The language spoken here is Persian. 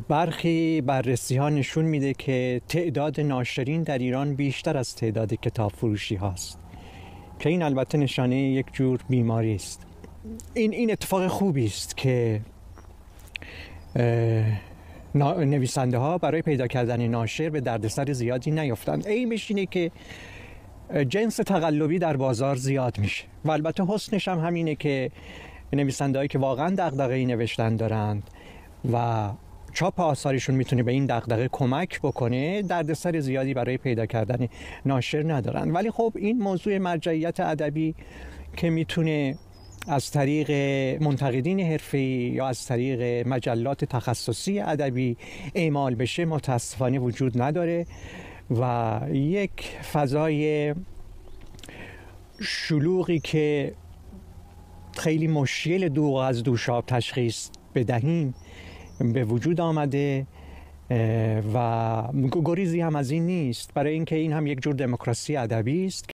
برخی بررسی ها نشون میده که تعداد ناشرین در ایران بیشتر از تعداد کتاب فروشی هاست که این البته نشانه یک جور بیماری است. این اتفاق خوبی است که نویسنده ها برای پیدا کردن ناشر به دردسر زیادی نیفتند. عیبش اینه که جنس تقلبی در بازار زیاد میشه و البته حسنش هم همینه که نویسنده هایی که واقعا دغدغه نوشتن دارند و چاپ آثارشون میتونه به این دغدغه کمک بکنه، دردسر زیادی برای پیدا کردن ناشر ندارن. ولی خب این موضوع مرجعیت ادبی که میتونه از طریق منتقدین حرفه‌ای یا از طریق مجلات تخصصی ادبی اعمال بشه متاسفانه وجود نداره و یک فضای شلوغی که خیلی مشکل دوغ از دوشاب تشخیص بدهیم به وجود آمده و گریزی هم از این نیست، برای اینکه این هم یک جور دموکراسی ادبی است